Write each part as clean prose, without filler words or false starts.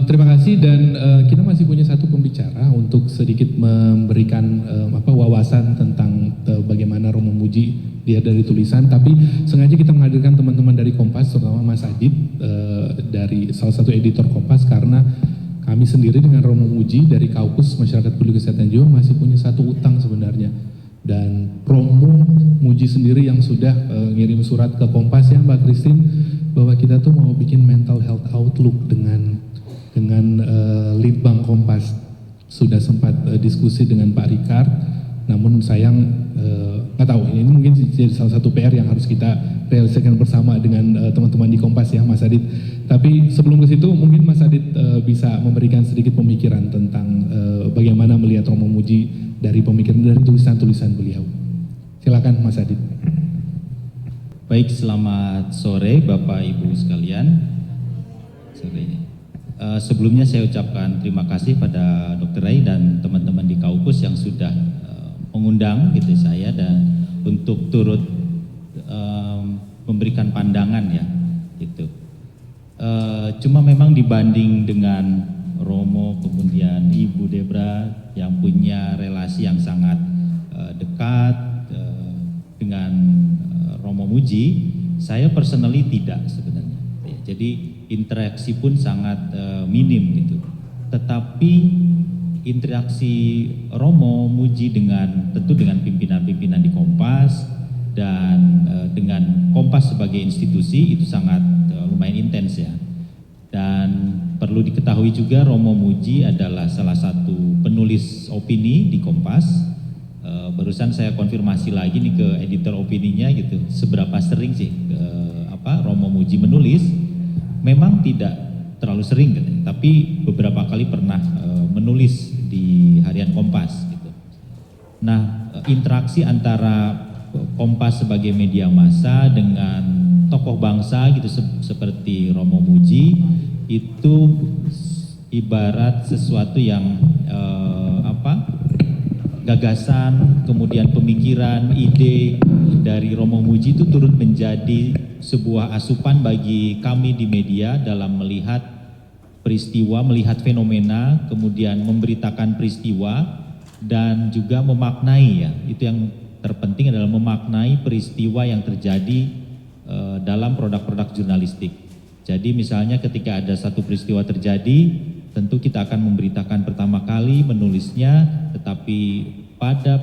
Terima kasih dan kita masih punya satu pembicara untuk sedikit memberikan wawasan tentang bagaimana Romo Muji dia dari tulisan, tapi sengaja kita menghadirkan teman-teman dari Kompas, terutama Mas Adit dari salah satu editor Kompas, karena kami sendiri dengan Romo Muji dari Kaukus Masyarakat Peduli Kesehatan Jiwa masih punya satu utang sebenarnya. Dan Romo Muji sendiri yang sudah ngirim surat ke Kompas ya Mbak Christine, bahwa kita tuh mau bikin mental health outlook dengan Litbang Kompas. Sudah sempat diskusi dengan Pak Ricard, namun sayang nggak tahu, ini mungkin jadi salah satu PR yang harus kita realisasikan bersama dengan teman-teman di Kompas ya Mas Adit. Tapi sebelum ke situ mungkin Mas Adit bisa memberikan sedikit pemikiran tentang bagaimana melihat Romo Muji dari pemikiran dari tulisan-tulisan beliau. Silakan Mas Adit. Baik, selamat sore Bapak Ibu sekalian. Sore. Sebelumnya saya ucapkan terima kasih pada Dr. Ray dan teman-teman di Kaukus yang sudah mengundang gitu saya dan untuk turut memberikan pandangan ya gitu. Cuma memang dibanding dengan Romo kemudian Ibu Debra yang punya relasi yang sangat dekat dengan Romo Muji, saya personally tidak sebenarnya. Jadi interaksi pun sangat minim gitu. Tetapi interaksi Romo Muji tentu dengan pimpinan-pimpinan di Kompas dan dengan Kompas sebagai institusi itu sangat lumayan intens ya. Dan perlu diketahui juga Romo Muji adalah salah satu penulis opini di Kompas. Barusan saya konfirmasi lagi nih ke editor opininya gitu, seberapa sering sih Romo Muji menulis. Memang tidak terlalu sering gitu, tapi beberapa kali pernah menulis di harian Kompas gitu. Nah, interaksi antara Kompas sebagai media massa dengan tokoh bangsa gitu seperti Romo Muji itu ibarat sesuatu yang gagasan, kemudian pemikiran, ide dari Romo Muji itu turut menjadi sebuah asupan bagi kami di media dalam melihat peristiwa, melihat fenomena, kemudian memberitakan peristiwa dan juga memaknai ya. Itu yang terpenting adalah memaknai peristiwa yang terjadi dalam produk-produk jurnalistik. Jadi misalnya ketika ada satu peristiwa terjadi, tentu kita akan memberitakan pertama kali, menulisnya, tetapi pada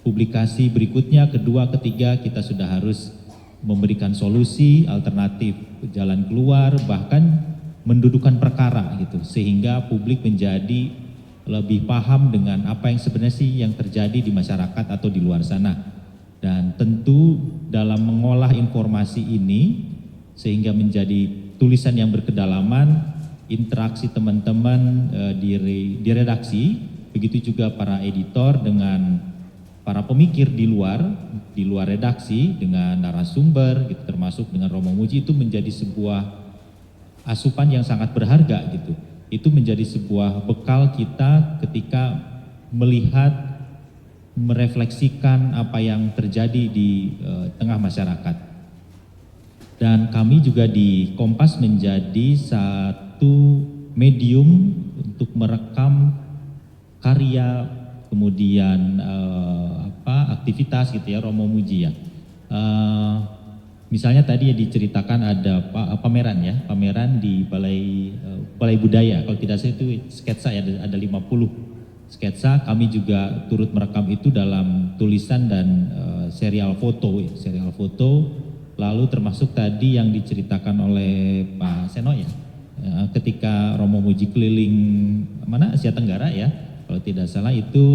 publikasi berikutnya, kedua, ketiga, kita sudah harus memberikan solusi, alternatif, jalan keluar, bahkan mendudukan perkara gitu, sehingga publik menjadi lebih paham dengan apa yang sebenarnya sih yang terjadi di masyarakat atau di luar sana. Dan tentu dalam mengolah informasi ini, sehingga menjadi tulisan yang berkedalaman, interaksi teman-teman di redaksi, begitu juga para editor dengan para pemikir di luar redaksi dengan narasumber gitu, termasuk dengan Romo Muji, itu menjadi sebuah asupan yang sangat berharga gitu. Itu menjadi sebuah bekal kita ketika melihat, merefleksikan apa yang terjadi di tengah masyarakat. Dan kami juga di Kompas menjadi satu medium untuk merekam karya, kemudian aktivitas gitu ya Romo Muji ya. Misalnya tadi ya diceritakan ada pameran ya, pameran di Balai Budaya. Kalau tidak salah itu sketsa ya, ada 50 sketsa. Kami juga turut merekam itu dalam tulisan dan serial foto. Lalu termasuk tadi yang diceritakan oleh Pak Seno ya, ketika Romo Muji keliling Asia Tenggara ya, kalau tidak salah itu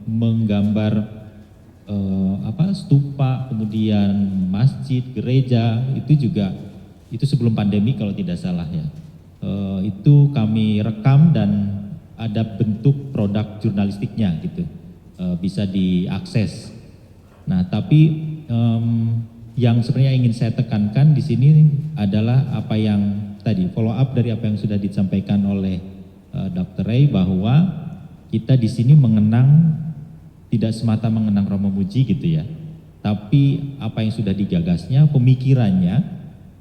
menggambar stupa, kemudian masjid, gereja, itu sebelum pandemi kalau tidak salah ya. Itu kami rekam dan ada bentuk produk jurnalistiknya gitu, bisa diakses. Nah, tapi yang sebenarnya ingin saya tekankan di sini adalah apa yang tadi follow up dari apa yang sudah disampaikan oleh Dr. Ray, bahwa kita di sini mengenang, tidak semata mengenang Romo Muji gitu ya, tapi apa yang sudah digagasnya, pemikirannya,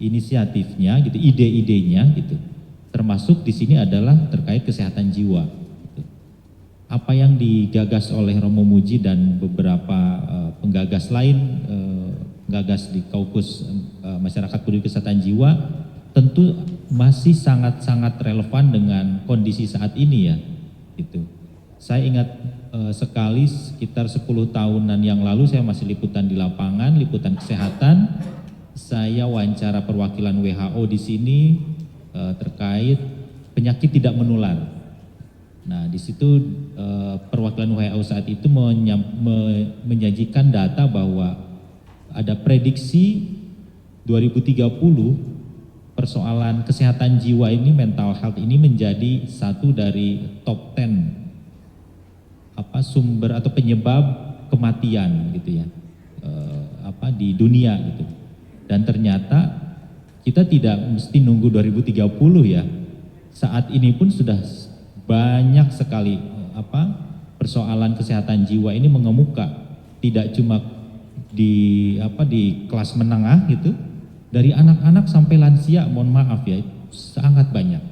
inisiatifnya gitu, ide-idenya gitu, termasuk di sini adalah terkait kesehatan jiwa. Apa yang digagas oleh Romo Muji dan beberapa penggagas lain, penggagas di Kaukus Masyarakat Peduli Kesehatan Jiwa, tentu masih sangat-sangat relevan dengan kondisi saat ini ya. Gitu. Saya ingat sekali sekitar 10 tahunan yang lalu saya masih liputan di lapangan, liputan kesehatan. Saya wawancara perwakilan WHO di sini terkait penyakit tidak menular. Nah, di situ perwakilan WHO saat itu menyajikan data bahwa ada prediksi 2030 persoalan kesehatan jiwa ini, mental health ini menjadi satu dari top 10 sumber atau penyebab kematian gitu ya, di dunia gitu. Dan ternyata kita tidak mesti nunggu 2030 ya. Saat ini pun sudah banyak sekali persoalan kesehatan jiwa ini mengemuka, tidak cuma di kelas menengah gitu, dari anak-anak sampai lansia, mohon maaf ya, sangat banyak.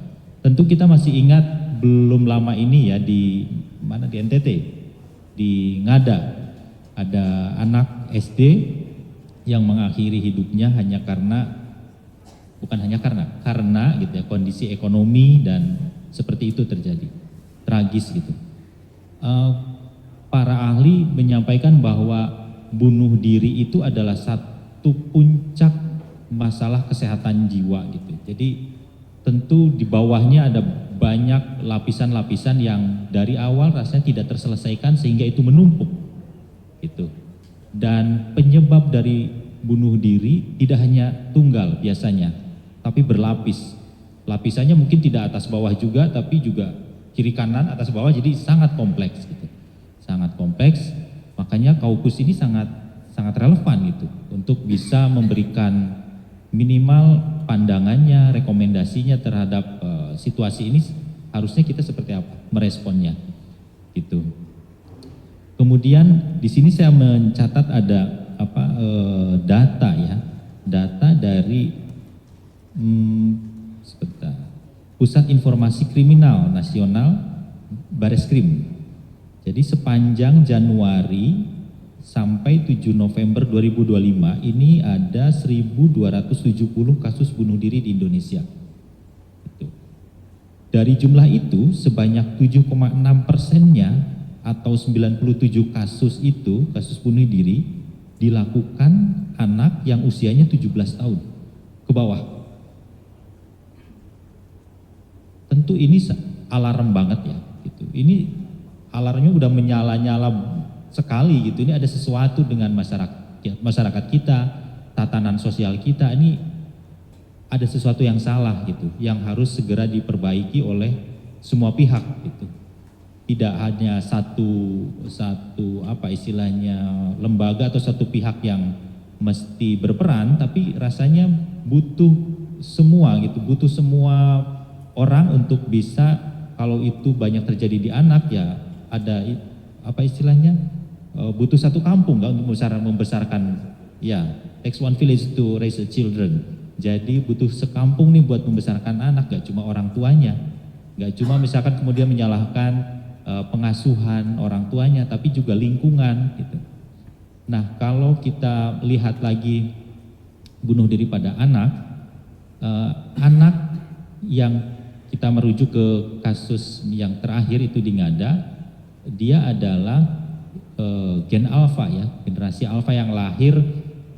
Tentu kita masih ingat belum lama ini ya di NTT, di Ngada, ada anak SD yang mengakhiri hidupnya karena gitu ya, kondisi ekonomi dan seperti itu terjadi, tragis gitu. Para ahli menyampaikan bahwa bunuh diri itu adalah satu puncak masalah kesehatan jiwa gitu. Jadi tentu di bawahnya ada banyak lapisan-lapisan yang dari awal rasanya tidak terselesaikan sehingga itu menumpuk gitu. Dan penyebab dari bunuh diri tidak hanya tunggal biasanya, tapi berlapis. Lapisannya mungkin tidak atas bawah juga, tapi juga kiri kanan atas bawah, jadi sangat kompleks gitu. Sangat kompleks, makanya Kaukus ini sangat relevan gitu untuk bisa memberikan minimal pandangannya, rekomendasinya terhadap situasi ini harusnya kita seperti apa meresponnya gitu. Kemudian di sini saya mencatat ada data ya, data dari Pusat Informasi Kriminal Nasional Bareskrim. Jadi sepanjang Januari sampai 7 November 2025 ini ada 1.270 kasus bunuh diri di Indonesia. Dari jumlah itu sebanyak 7,6%-nya atau 97 kasus itu, kasus bunuh diri, dilakukan anak yang usianya 17 tahun ke bawah. Tentu ini alarm banget ya gitu. Ini alarmnya udah menyala-nyala sekali gitu. Ini ada sesuatu dengan masyarakat kita, tatanan sosial kita, ini ada sesuatu yang salah gitu, yang harus segera diperbaiki oleh semua pihak gitu. Tidak hanya satu lembaga atau satu pihak yang mesti berperan, tapi rasanya butuh semua gitu, butuh semua orang untuk bisa, kalau itu banyak terjadi di anak ya ada butuh satu kampung kan untuk membesarkan ya, takes one village to raise a children. Jadi butuh sekampung nih buat membesarkan anak, gak cuma orang tuanya, gak cuma misalkan kemudian menyalahkan pengasuhan orang tuanya, tapi juga lingkungan gitu. Nah, kalau kita lihat lagi bunuh diri pada anak yang kita merujuk ke kasus yang terakhir itu di Ngada, dia adalah gen alfa ya, generasi alfa yang lahir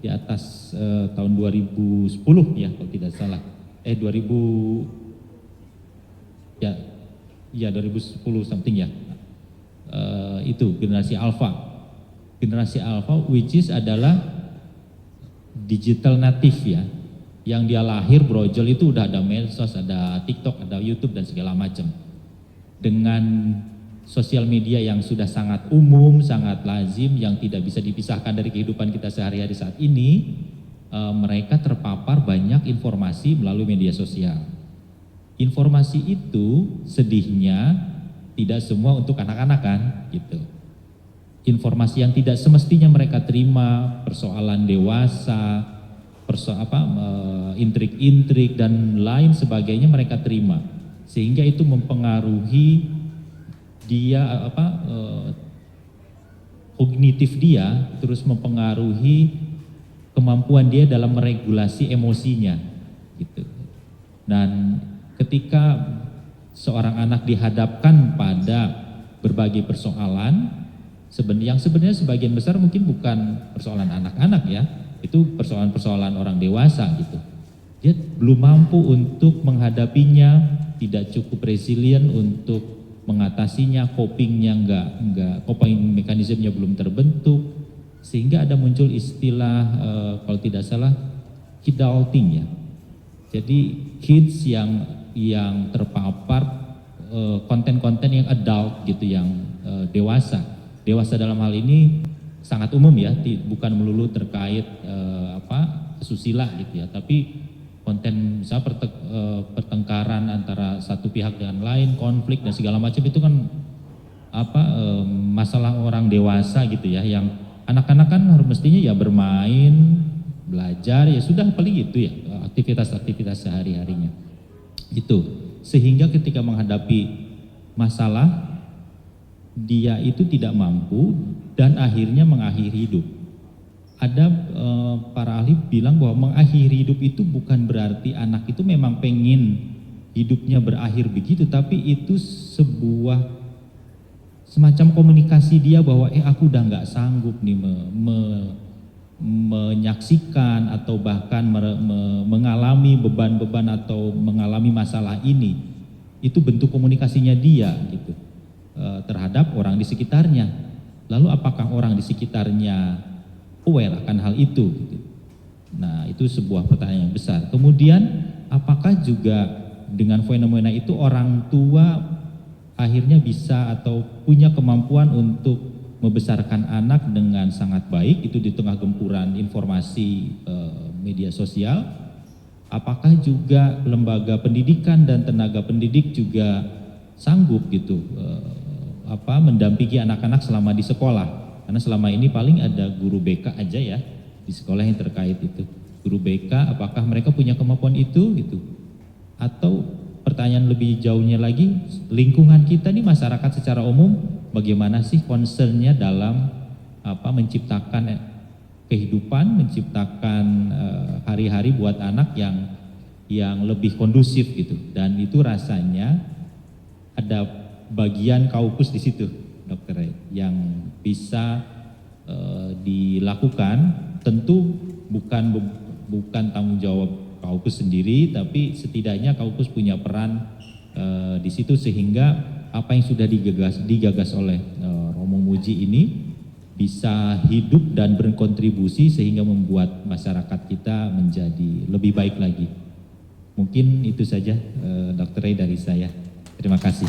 di atas tahun 2010 ya kalau tidak salah. 2010 something ya. Itu generasi alfa. Generasi alfa which is adalah digital native ya. Yang dia lahir brojol itu udah ada medsos, ada TikTok, ada YouTube dan segala macam. Dengan sosial media yang sudah sangat umum, sangat lazim, yang tidak bisa dipisahkan dari kehidupan kita sehari-hari saat ini, mereka terpapar banyak informasi melalui media sosial. Informasi itu sedihnya tidak semua untuk anak-anak kan, gitu. Informasi yang tidak semestinya mereka terima, persoalan dewasa, intrik-intrik dan lain sebagainya mereka terima. sehingga itu mempengaruhi dia kognitif dia, terus mempengaruhi kemampuan dia dalam meregulasi emosinya gitu. Dan ketika seorang anak dihadapkan pada berbagai persoalan yang sebenarnya sebagian besar mungkin bukan persoalan anak-anak ya, itu persoalan-persoalan orang dewasa gitu. Dia belum mampu untuk menghadapinya, tidak cukup resilient untuk mengatasinya, coping mekanismenya belum terbentuk, sehingga ada muncul istilah kalau tidak salah kidulting ya. Jadi kids yang terpapar konten-konten yang adult gitu, yang dewasa dalam hal ini sangat umum ya, bukan melulu terkait susila gitu ya, tapi konten misalnya pertengkaran antara satu pihak dengan lain, konflik dan segala macam itu kan masalah orang dewasa gitu ya, yang anak-anak kan harus mestinya ya bermain, belajar, ya sudah paling itu ya aktivitas sehari-harinya itu, sehingga ketika menghadapi masalah dia itu tidak mampu dan akhirnya mengakhiri hidup. Ada para ahli bilang bahwa mengakhiri hidup itu bukan berarti anak itu memang pengen hidupnya berakhir begitu, tapi itu sebuah semacam komunikasi dia bahwa aku udah nggak sanggup nih menyaksikan atau bahkan mengalami beban-beban atau mengalami masalah ini. Itu bentuk komunikasinya dia gitu terhadap orang di sekitarnya. Lalu apakah orang di sekitarnya aware akan hal itu gitu. Nah, itu sebuah pertanyaan yang besar. Kemudian apakah juga dengan fenomena itu orang tua akhirnya bisa atau punya kemampuan untuk membesarkan anak dengan sangat baik itu di tengah gempuran informasi media sosial? Apakah juga lembaga pendidikan dan tenaga pendidik juga sanggup gitu mendampingi anak-anak selama di sekolah? Karena selama ini paling ada guru BK aja ya di sekolah yang terkait itu. Guru BK, apakah mereka punya kemampuan itu gitu? Atau pertanyaan lebih jauhnya lagi, lingkungan kita nih, masyarakat secara umum, bagaimana sih concernnya dalam menciptakan kehidupan, menciptakan hari-hari buat anak yang lebih kondusif gitu. Dan itu rasanya ada bagian kaukus di situ, Dokter, yang bisa dilakukan. Tentu bukan tanggung jawab kaukus sendiri, tapi setidaknya kaukus punya peran di situ, sehingga apa yang sudah digagas oleh Romo Muji ini bisa hidup dan berkontribusi sehingga membuat masyarakat kita menjadi lebih baik lagi. Mungkin itu saja Dr. Ray dari saya. Terima kasih.